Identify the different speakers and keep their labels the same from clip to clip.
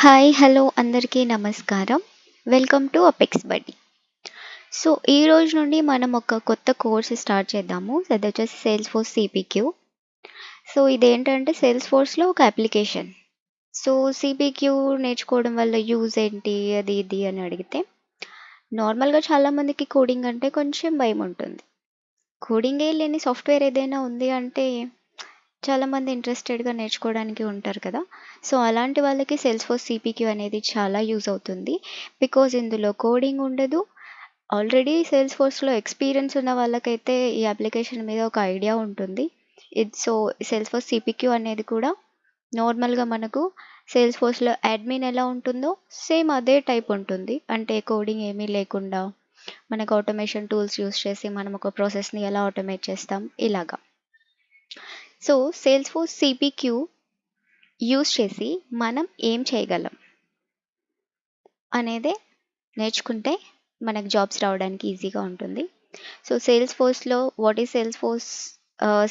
Speaker 1: Hi hello అందరికీ నమస్కారం. Welcome to apex బడ్డీ. సో ఈ రోజు నుండి మనం ఒక కొత్త కోర్స్ స్టార్ట్ చేద్దాము. అది వచ్చేసి సేల్స్ ఫోర్స్ సిపిక్యూ. సో ఇదేంటంటే సేల్స్ ఫోర్స్లో ఒక అప్లికేషన్. సో సిపిక్యూ నేర్చుకోవడం వల్ల యూజ్ ఏంటి అది ఇది అని అడిగితే నార్మల్గా చాలామందికి కోడింగ్ అంటే కొంచెం భయం ఉంటుంది. కోడింగే లేని సాఫ్ట్వేర్ ఏదైనా ఉంది అంటే చాలామంది ఇంట్రెస్టెడ్గా నేర్చుకోవడానికి ఉంటారు కదా. సో అలాంటి వాళ్ళకి సేల్స్ ఫోర్స్ సిపిక్యూ అనేది చాలా యూజ్ అవుతుంది. బికాజ్ ఇందులో కోడింగ్ ఉండదు. ఆల్రెడీ సేల్స్ ఫోర్స్లో ఎక్స్పీరియన్స్ ఉన్న వాళ్ళకైతే ఈ అప్లికేషన్ మీద ఒక ఐడియా ఉంటుంది. సో సేల్స్ ఫోర్స్ సిపిక్యూ అనేది కూడా నార్మల్గా మనకు సేల్స్ ఫోర్స్లో అడ్మిన్ ఎలా ఉంటుందో సేమ్ అదే టైప్ ఉంటుంది. అంటే కోడింగ్ ఏమీ లేకుండా మనకు ఆటోమేషన్ టూల్స్ యూస్ చేసి మనం ఒక ప్రాసెస్ని ఎలా ఆటోమేట్ చేస్తాం ఇలాగా. So sales force CPQ use చేసి మనం ఏం చేయగలం అనేదే నేర్చుకుంటే మనకు జాబ్స్ రావడానికి ఈజీగా ఉంటుంది. సో సేల్స్ ఫోర్స్లో what is Salesforce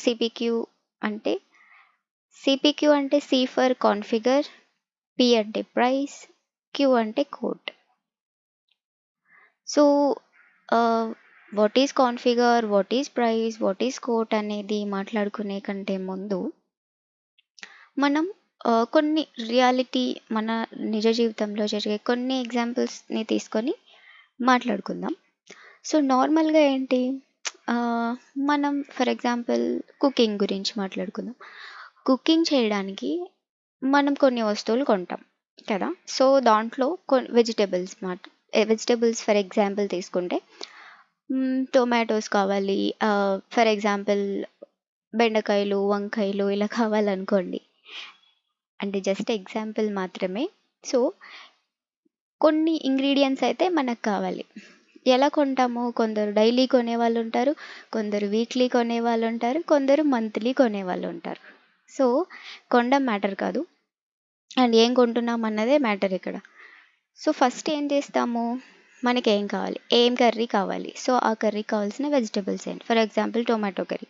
Speaker 1: CPQ అంటే సిపిక్యూ అంటే సి ఫర్ కాన్ఫిగర్, పి అంటే ప్రైస్, క్యూ అంటే code. So what is configure, what is price, what is code అనేది మాట్లాడుకునే కంటే ముందు మనం కొన్ని రియాలిటీ మన నిజ జీవితంలో జరిగే కొన్ని ఎగ్జాంపుల్స్ని తీసుకొని మాట్లాడుకుందాం. సో నార్మల్గా ఏంటి, మనం ఫర్ ఎగ్జాంపుల్ కుకింగ్ గురించి మాట్లాడుకుందాం. కుకింగ్ చేయడానికి మనం కొన్ని వస్తువులు కొంటాం కదా. సో దాంట్లో వెజిటేబుల్స్ ఫర్ ఎగ్జాంపుల్ తీసుకుంటే టొమాటోస్ కావాలి, ఫర్ ఎగ్జాంపుల్ బెండకాయలు, వంకాయలు ఇలా కావాలనుకోండి. అంటే జస్ట్ ఎగ్జాంపుల్ మాత్రమే. సో కొన్ని ఇంగ్రీడియంట్స్ అయితే మనకు కావాలి. ఎలా కొంటాము? కొందరు డైలీ కొనేవాళ్ళు ఉంటారు, కొందరు వీక్లీ కొనేవాళ్ళు ఉంటారు, కొందరు మంత్లీ కొనేవాళ్ళు ఉంటారు. సో కొనడం మ్యాటర్ కాదు, అండ్ ఏం కొంటున్నాం అన్నదే మ్యాటర్ ఇక్కడ. సో ఫస్ట్ ఏం చేస్తాము, మనకి ఏం కావాలి, ఏం కర్రీ కావాలి. సో ఆ కర్రీకి కావాల్సిన వెజిటబుల్స్ ఏంటి? For example tomato curry.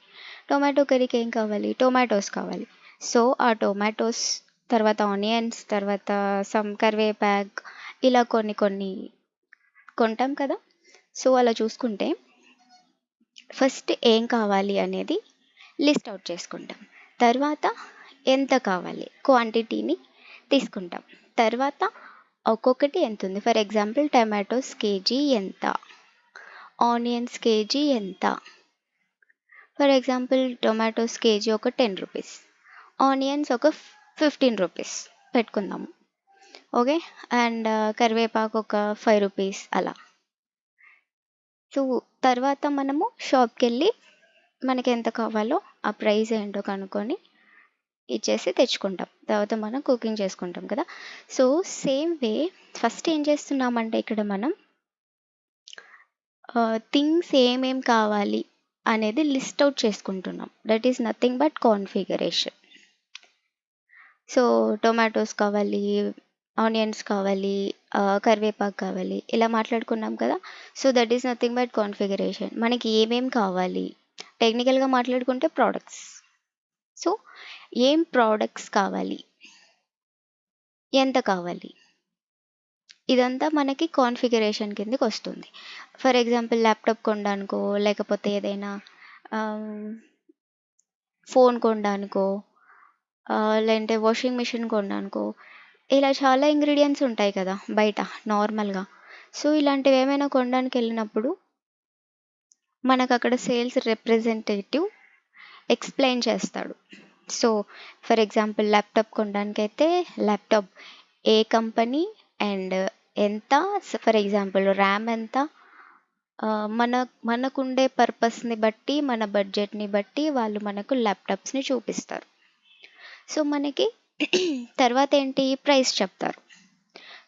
Speaker 1: Tomato కర్రీకి ఏం కావాలి? టొమాటోస్ కావాలి. సో ఆ టొమాటోస్, తర్వాత ఆనియన్స్, తర్వాత సమ్ కరివేపాక్, ఇలా కొన్ని కొన్ని కొంటాం కదా. సో అలా చూసుకుంటే ఫస్ట్ ఏం కావాలి అనేది లిస్ట్ అవుట్ చేసుకుంటాం. తర్వాత ఎంత కావాలి క్వాంటిటీని తీసుకుంటాం. తర్వాత ఒక్కొక్కటి ఎంత ఉంది, ఫర్ ఎగ్జాంపుల్ టమాటోస్ కేజీ ఎంత, ఆనియన్స్ కేజీ ఎంత. ఫర్ ఎగ్జాంపుల్ టొమాటోస్ కేజీ ఒక 10 రూపీస్, ఆనియన్స్ ఒక 15 రూపీస్ పెట్టుకుందాము. ఓకే, అండ్ కరివేపాకు ఒక 5 రూపీస్ అలా. సో తర్వాత మనము షాప్కి వెళ్ళి మనకి ఎంత కావాలో ఆ ప్రైస్ ఏంటో కనుక్కొని ఇచ్చేసి తెచ్చుకుంటాం. తర్వాత మనం కుకింగ్ చేసుకుంటాం కదా. సో సేమ్ వే ఫస్ట్ ఏం చేస్తున్నామంటే ఇక్కడ మనం థింగ్స్ ఏమేం కావాలి అనేది లిస్ట్ అవుట్ చేసుకుంటున్నాం. That is nothing but configuration. So tomatoes కావాలి, ఆనియన్స్ కావాలి, కరివేపాకు కావాలి, ఇలా మాట్లాడుకున్నాం కదా. So that is nothing but configuration. మనకి ఏమేం కావాలి, టెక్నికల్గా మాట్లాడుకుంటే ప్రోడక్ట్స్. సో ఏం ప్రోడక్ట్స్ కావాలి, ఎంత కావాలి, ఇదంతా మనకి కాన్ఫిగరేషన్ కిందకి వస్తుంది. ఫర్ ఎగ్జాంపుల్ ల్యాప్టాప్ కొనడానికో, లేకపోతే ఏదైనా ఫోన్ కొనడానికో, లేదంటే వాషింగ్ మిషన్ కొనడానికో, ఇలా చాలా ఇంగ్రీడియంట్స్ ఉంటాయి కదా బయట నార్మల్గా. సో ఇలాంటివి ఏమైనా కొనడానికి వెళ్ళినప్పుడు మనకు అక్కడ సేల్స్ రిప్రజెంటేటివ్ ఎక్స్ప్లెయిన్ చేస్తాడు. సో ఫర్ ఎగ్జాంపుల్ ల్యాప్టాప్ కొనడానికి అయితే ల్యాప్టాప్ ఏ కంపెనీ అండ్ ఎంత, ఫర్ ఎగ్జాంపుల్ ర్యామ్ ఎంత, మనకుండే పర్పస్ని బట్టి, మన బడ్జెట్ని బట్టి వాళ్ళు మనకు ల్యాప్టాప్స్ని చూపిస్తారు. సో మనకి తర్వాత ఏంటి, ప్రైస్ చెప్తారు.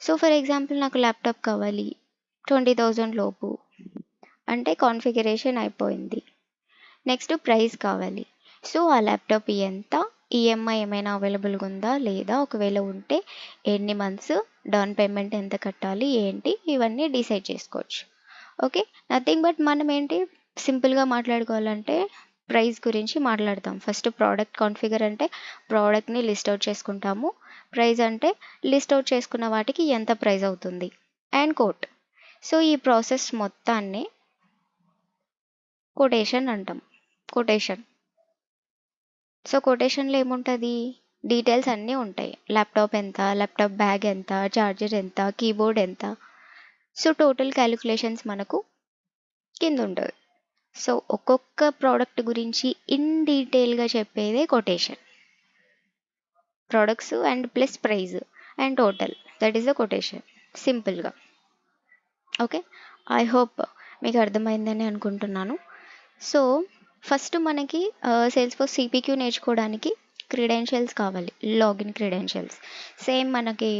Speaker 1: సో ఫర్ ఎగ్జాంపుల్ నాకు ల్యాప్టాప్ కావాలి 20,000 లోపు అంటే కాన్ఫిగరేషన్ అయిపోయింది. నెక్స్ట్ ప్రైస్ కావాలి. సో ఆ ల్యాప్టాప్ ఎంత, ఈఎంఐ ఏమైనా అవైలబుల్గా ఉందా లేదా, ఒకవేళ ఉంటే ఎన్ని మంత్స్, డౌన్ పేమెంట్ ఎంత కట్టాలి ఏంటి, ఇవన్నీ డిసైడ్ చేసుకోవచ్చు. ఓకే, నథింగ్ బట్ మనం ఏంటి సింపుల్గా మాట్లాడుకోవాలంటే ప్రైస్ గురించి మాట్లాడతాం. ఫస్ట్ ప్రోడక్ట్ కాన్ఫిగర్ అంటే ప్రోడక్ట్ని లిస్ట్ అవుట్ చేసుకుంటాము. ప్రైస్ అంటే లిస్ట్ అవుట్ చేసుకున్న వాటికి ఎంత ప్రైస్ అవుతుంది. And quote. సో ఈ ప్రాసెస్ మొత్తాన్ని కొటేషన్ అంటాం. కొటేషన్. సో కొటేషన్లో ఏముంటుంది, డీటెయిల్స్ అన్నీ ఉంటాయి. ల్యాప్టాప్ ఎంత, ల్యాప్టాప్ బ్యాగ్ ఎంత, చార్జర్ ఎంత, కీబోర్డ్ ఎంత. సో టోటల్ క్యాలిక్యులేషన్స్ మనకు కింద ఉంటుంది. సో ఒక్కొక్క ప్రోడక్ట్ గురించి ఇన్ డీటెయిల్గా చెప్పేదే quotation. Products and plus price and total, that is the quotation సింపుల్గా. ఓకే, ఐ హోప్ మీకు అర్థమైందని అనుకుంటున్నాను. సో ఫస్ట్ మనకి సేల్స్ఫోర్స్ సిపిక్యూ నేర్చుకోవడానికి క్రెడెన్షియల్స్ కావాలి, లాగిన్ క్రెడెన్షియల్స్. సేమ్ మనకి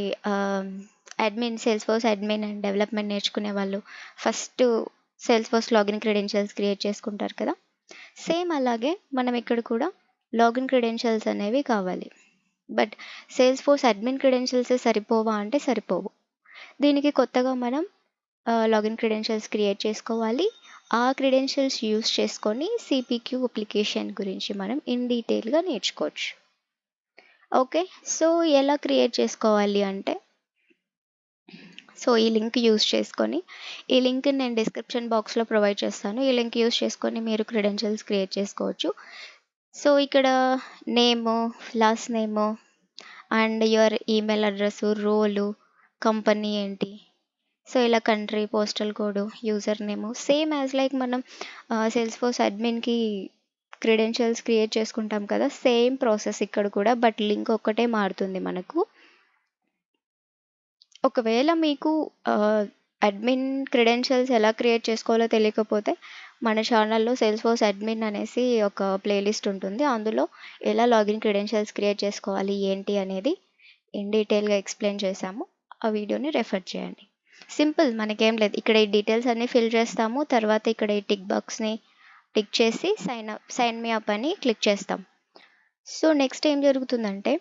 Speaker 1: admin, Salesforce admin and development నేర్చుకునే వాళ్ళు first Salesforce login credentials create చేసుకుంటారు కదా. సేమ్ అలాగే మనం ఇక్కడ కూడా లాగిన్ క్రెడెన్షియల్స్ అనేవి కావాలి. బట్ సేల్స్ఫోర్స్ అడ్మిన్ క్రెడెన్షియల్స్ సరిపోవా అంటే సరిపోవు. దీనికి కొత్తగా మనం లాగిన్ క్రెడెన్షియల్స్ క్రియేట్ చేసుకోవాలి. ఆ క్రెడెన్షియల్స్ యూస్ చేసుకొని సిపిక్యూ అప్లికేషన్ గురించి మనం ఇన్ డీటెయిల్గా నేర్చుకోవచ్చు. ఓకే, సో ఎలా క్రియేట్ చేసుకోవాలి అంటే, సో ఈ లింక్ యూస్ చేసుకొని, ఈ లింక్ నేను డిస్క్రిప్షన్ బాక్స్లో ప్రొవైడ్ చేస్తాను. ఈ లింక్ యూస్ చేసుకొని మీరు క్రెడెన్షియల్స్ క్రియేట్ చేసుకోవచ్చు. సో ఇక్కడ name, last name and your email address, role, company ఏంటి, సో ఇలా country, postal code, user name same as like మనం సేల్స్ఫోర్స్ అడ్మిన్కి క్రెడెన్షియల్స్ క్రియేట్ చేసుకుంటాం కదా, సేమ్ ప్రాసెస్ ఇక్కడ కూడా. బట్ లింక్ ఒక్కటే మారుతుంది మనకు. ఒకవేళ మీకు అడ్మిన్ క్రెడెన్షియల్స్ ఎలా క్రియేట్ చేసుకోవాలో తెలియకపోతే మన ఛానల్లో సేల్స్ఫోర్స్ అడ్మిన్ అనేసి ఒక ప్లేలిస్ట్ ఉంటుంది. అందులో ఎలా లాగిన్ క్రెడెన్షియల్స్ క్రియేట్ చేసుకోవాలి ఏంటి అనేది ఇన్ డీటెయిల్గా ఎక్స్ప్లెయిన్ చేశాము. ఆ వీడియోని రెఫర్ చేయండి. సింపుల్, మనకేం లేదు. ఇక్కడ ఈ డీటెయిల్స్ అన్నీ ఫిల్ చేస్తాము. తర్వాత ఇక్కడ ఈ టిక్ బాక్స్ని టిక్ చేసి సైన్ మీ అప్ అని క్లిక్ చేస్తాం. సో నెక్స్ట్ ఏం జరుగుతుందంటే,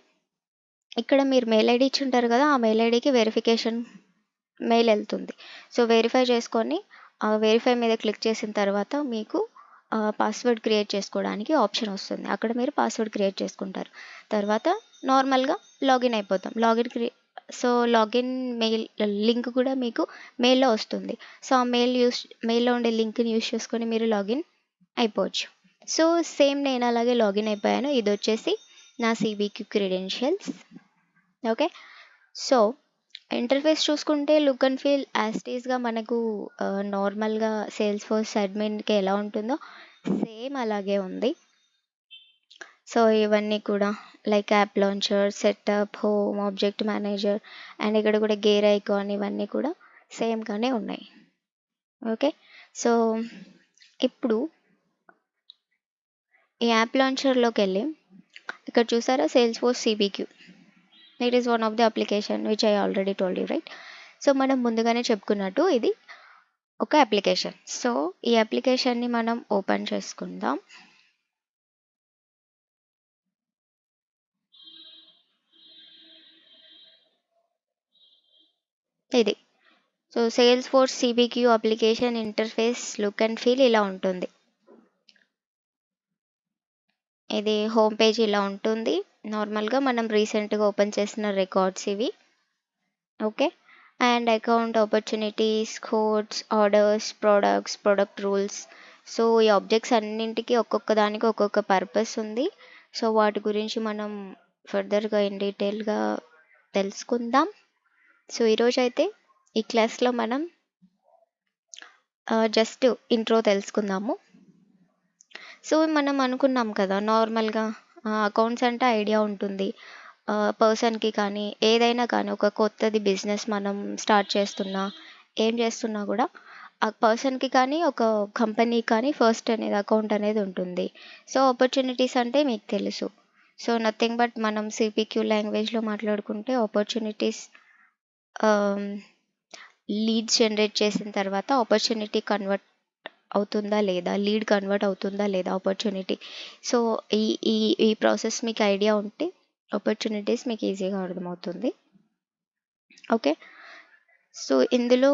Speaker 1: ఇక్కడ మీరు మెయిల్ ఐడి ఇచ్చి ఉంటారు కదా, ఆ మెయిల్ ఐడికి వెరిఫికేషన్ మెయిల్ వెళ్తుంది. సో వెరిఫై చేసుకొని ఆ వెరిఫై మీద క్లిక్ చేసిన తర్వాత మీకు పాస్వర్డ్ క్రియేట్ చేసుకోవడానికి ఆప్షన్ వస్తుంది. అక్కడ మీరు పాస్వర్డ్ క్రియేట్ చేసుకుంటారు. తర్వాత నార్మల్గా లాగిన్ అయిపోతాం. సో లాగిన్ మెయిల్ లింక్ కూడా మీకు మెయిల్లో వస్తుంది. సో ఆ మెయిల్లో ఉండే లింక్ని యూస్ చేసుకొని మీరు లాగిన్ అయిపోవచ్చు. సో సేమ్ నేను అలాగే లాగిన్ అయిపోయాను. ఇది వచ్చేసి నా సిబిక్యూ క్రెడెన్షియల్స్. ఓకే, సో ఇంటర్ఫేస్ చూసుకుంటే లుక్ అండ్ ఫీల్ యాస్టీస్గా మనకు నార్మల్గా సేల్స్ఫోర్స్ అడ్మిన్కి ఎలా ఉంటుందో సేమ్ అలాగే ఉంది. సో ఇవన్నీ కూడా like app launcher, setup, home, object manager and ఇక్కడ కూడా గేర్ ఐకాన్, ఇవన్నీ కూడా సేమ్గానే ఉన్నాయి. ఓకే, సో ఇప్పుడు ఈ యాప్ లాంచర్లోకి వెళ్ళి ఇక్కడ చూసారా Salesforce CPQ, it is one of the application which I already told you, right. So మనం ముందుగానే చెప్పుకున్నట్టు ఇది ఒక అప్లికేషన్. సో ఈ అప్లికేషన్ని మనం ఓపెన్ చేసుకుందాం. ఇది so Salesforce CPQ application interface look and feel ఇలా ఉంటుంది. ఇది హోమ్ పేజ్ ఇలా ఉంటుంది. నార్మల్గా మనం రీసెంట్గా ఓపెన్ చేసిన రికార్డ్స్ ఇవి. Okay, and account, opportunities, codes, orders, product rules. So ఈ ఆబ్జెక్ట్స్ అన్నింటికి ఒక్కొక్క దానికి ఒక్కొక్క పర్పస్ ఉంది. సో వాటి గురించి మనం ఫర్దర్గా ఇన్ డీటెయిల్గా తెలుసుకుందాం. సో ఈరోజు అయితే ఈ క్లాస్లో మనం జస్ట్ ఇంట్రో తెలుసుకుందాము. సో మనం అనుకున్నాం కదా, నార్మల్గా అకౌంట్స్ అంటే ఐడియా ఉంటుంది పర్సన్కి, కానీ ఏదైనా కానీ ఒక కొత్తది బిజినెస్ మనం స్టార్ట్ చేస్తున్నా, ఏం చేస్తున్నా కూడా ఆ పర్సన్కి కానీ ఒక కంపెనీకి కానీ ఫస్ట్ అనేది అకౌంట్ అనేది ఉంటుంది. సో ఆపర్చునిటీస్ అంటే మీకు తెలుసు. సో నథింగ్ బట్ మనం సిపిక్యూ లాంగ్వేజ్లో మాట్లాడుకుంటే ఆపర్చునిటీస్ లీడ్స్ జనరేట్ చేసిన తర్వాత ఆపర్చునిటీ కన్వర్ట్ అవుతుందా లేదా, లీడ్ కన్వర్ట్ అవుతుందా లేదా ఆపర్చునిటీ. సో ఈ ఈ ఈ ప్రాసెస్ మీకు ఐడియా ఉంటే ఆపర్చునిటీస్ మీకు ఈజీగా అర్థమవుతుంది. ఓకే, సో ఇందులో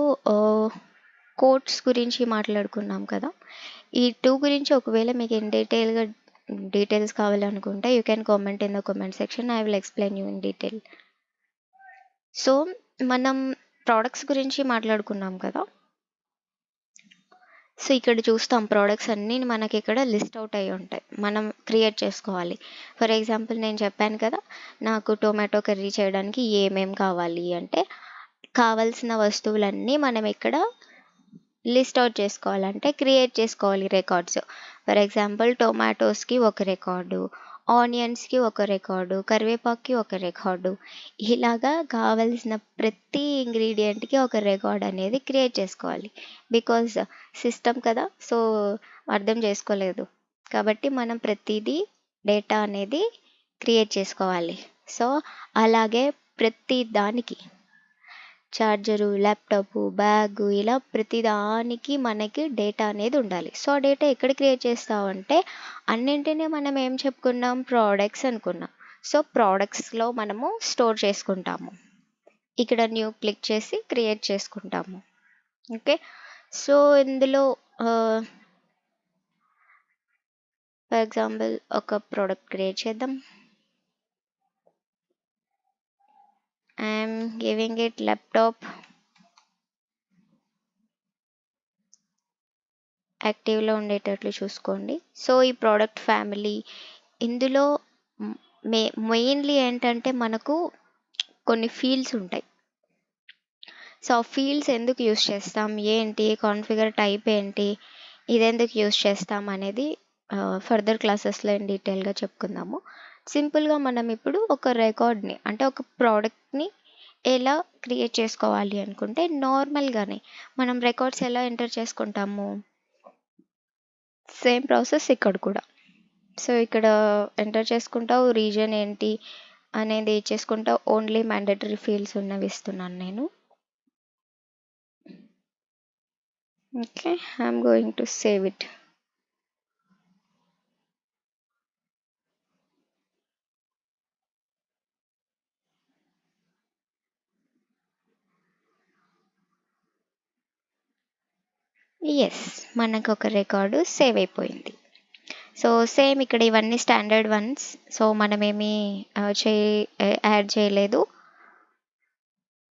Speaker 1: కోట్స్ గురించి మాట్లాడుకున్నాం కదా. ఈ 2 గురించి ఒకవేళ మీకు ఇన్ డీటెయిల్స్ కావాలనుకుంటే you can comment in the comment section. I will explain you in detail. So మనం ప్రోడక్ట్స్ గురించి మాట్లాడుకున్నాం కదా. సో ఇక్కడ చూస్తాం ప్రోడక్ట్స్ అన్నీ మనకి ఇక్కడ లిస్ట్ అవుట్ అయ్యి ఉంటాయి, మనం క్రియేట్ చేసుకోవాలి. ఫర్ ఎగ్జాంపుల్ నేను చెప్పాను కదా, నాకు టొమాటో కర్రీ చేయడానికి ఏమేం కావాలి అంటే కావాల్సిన వస్తువులన్నీ మనం ఇక్కడ లిస్ట్ అవుట్ చేసుకోవాలంటే క్రియేట్ చేసుకోవాలి రికార్డ్స్. ఫర్ ఎగ్జాంపుల్ టొమాటోస్కి ఒక రికార్డు, ఆనియన్స్కి ఒక రికార్డు, కరివేపాకుకి ఒక రికార్డు, ఇలాగా కావలసిన ప్రతి ఇంగ్రీడియంట్కి ఒక రికార్డ్ అనేది క్రియేట్ చేసుకోవాలి. బికాజ్ సిస్టమ్ కదా, సో అర్థం చేసుకోలేదు కాబట్టి మనం ప్రతిదీ డేటా అనేది క్రియేట్ చేసుకోవాలి. సో అలాగే ప్రతి దానికి చార్జరు, ల్యాప్టాప్, బ్యాగ్, ఇలా ప్రతిదానికి మనకి డేటా అనేది ఉండాలి. సో ఆ డేటా ఎక్కడ క్రియేట్ చేస్తామంటే అన్నింటినీ మనం ఏం చెప్పుకున్నాం, ప్రోడక్ట్స్ అనుకున్నాం. సో ప్రోడక్ట్స్లో మనము స్టోర్ చేసుకుంటాము. ఇక్కడ న్యూ క్లిక్ చేసి క్రియేట్ చేసుకుంటాము. ఓకే, సో ఇందులో ఫర్ ఎగ్జాంపుల్ ఒక ప్రోడక్ట్ క్రియేట్ చేద్దాం. ఐఎమ్ గివింగ్ ఇట్ ల్యాప్టాప్, యాక్టివ్లో ఉండేటట్లు చూసుకోండి. సో ఈ ప్రోడక్ట్ ఫ్యామిలీ ఇందులో మెయిన్లీ ఏంటంటే మనకు కొన్ని ఫీల్డ్స్ ఉంటాయి. సో ఆ ఫీల్డ్స్ ఎందుకు యూస్ చేస్తాం, ఏంటి కాన్ఫిగర్ టైప్ ఏంటి, ఇదెందుకు యూస్ చేస్తాం అనేది ఫర్దర్ క్లాసెస్లో ఇన్ డీటెయిల్గా చెప్పుకుందాము. సింపుల్గా మనం ఇప్పుడు ఒక రికార్డ్ని అంటే ఒక ప్రోడక్ట్ని ఎలా క్రియేట్ చేసుకోవాలి అనుకుంటే నార్మల్గానే మనం రికార్డ్స్ ఎలా ఎంటర్ చేసుకుంటాము, సేమ్ ప్రాసెస్ ఇక్కడ కూడా. సో ఇక్కడ ఎంటర్ చేసుకుంటావు, రీజన్ ఏంటి అనేది చేసుకుంటావు, ఓన్లీ మ్యాండేటరీ ఫీల్డ్స్ ఉన్నవి ఇస్తున్నాను నేను. Okay, I'm going to save it. Yes, మనకు ఒక రికార్డు సేవ్ అయిపోయింది. సో సేమ్ ఇక్కడ ఇవన్నీ స్టాండర్డ్ వన్స్. సో మనమేమి యాడ్ చేయలేదు.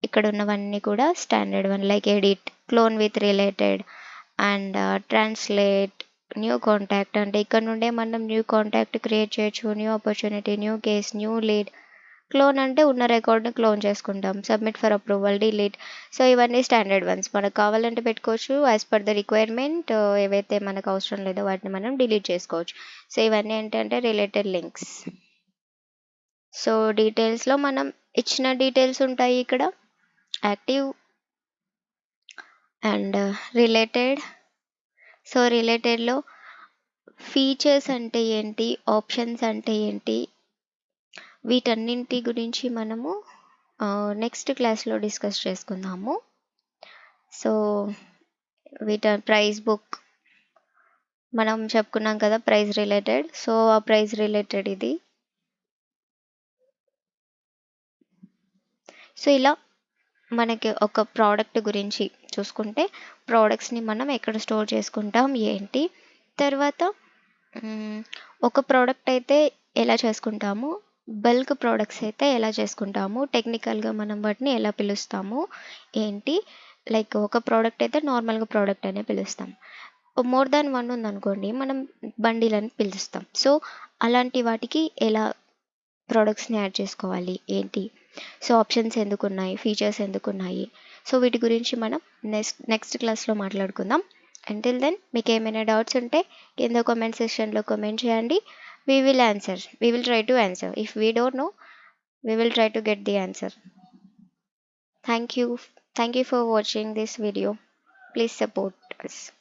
Speaker 1: ఇక్కడ ఉన్నవన్నీ కూడా standard one, like edit, clone with related and translate, new contact అంటే ఇక్కడ నుండే మనం న్యూ కాంటాక్ట్ క్రియేట్ చేయొచ్చు, new opportunity, new case, new lead. Clone అంటే ఉన్న రికార్డ్ని క్లోన్ చేసుకుంటాం, submit for approval, delete. So ఇవన్నీ స్టాండర్డ్ వన్స్, మనకు కావాలంటే పెట్టుకోవచ్చు, యాజ్ పర్ ద రిక్వైర్మెంట్. ఏవైతే మనకు అవసరం లేదో వాటిని మనం డిలీట్ చేసుకోవచ్చు. సో ఇవన్నీ ఏంటంటే రిలేటెడ్ లింక్స్. సో డీటెయిల్స్లో మనం ఇచ్చిన డీటెయిల్స్ ఉంటాయి ఇక్కడ, యాక్టివ్ అండ్ రిలేటెడ్. సో రిలేటెడ్లో ఫీచర్స్ అంటే ఏంటి, ఆప్షన్స్ అంటే ఏంటి, వీటన్నింటి గురించి మనము నెక్స్ట్ క్లాస్లో డిస్కస్ చేసుకుందాము. సో ప్రైస్ బుక్ మనం చెప్పుకున్నాం కదా, ప్రైస్ రిలేటెడ్. సో ఆ ప్రైస్ రిలేటెడ్ ఇది. సో ఇలా మనకి ఒక ప్రోడక్ట్ గురించి చూసుకుంటే ప్రోడక్ట్స్ని మనం ఎక్కడ స్టోర్ చేసుకుంటాం ఏంటి, తర్వాత ఒక ప్రోడక్ట్ అయితే ఎలా చేసుకుంటాము, బల్క్ ప్రోడక్ట్స్ అయితే ఎలా చేసుకుంటాము, టెక్నికల్గా మనం వాటిని ఎలా పిలుస్తాము ఏంటి. లైక్ ఒక ప్రోడక్ట్ అయితే నార్మల్గా ప్రోడక్ట్ అనే పిలుస్తాం, మోర్ దాన్ వన్ ఉందనుకోండి మనం బండిల్ అని పిలుస్తాం. సో అలాంటి వాటికి ఎలా ప్రోడక్ట్స్ని యాడ్ చేసుకోవాలి ఏంటి, సో ఆప్షన్స్ ఎందుకు ఉన్నాయి, ఫీచర్స్ ఎందుకు ఉన్నాయి, సో వీటి గురించి మనం నెక్స్ట్ క్లాస్లో మాట్లాడుకుందాం. అంటిల్ దెన్ మీకు ఏమైనా డౌట్స్ ఉంటే కింద కామెంట్ సెక్షన్లో కామెంట్ చేయండి. we will try to answer. If we don't know, we will try to get the answer. Thank you for watching this video. Please support us.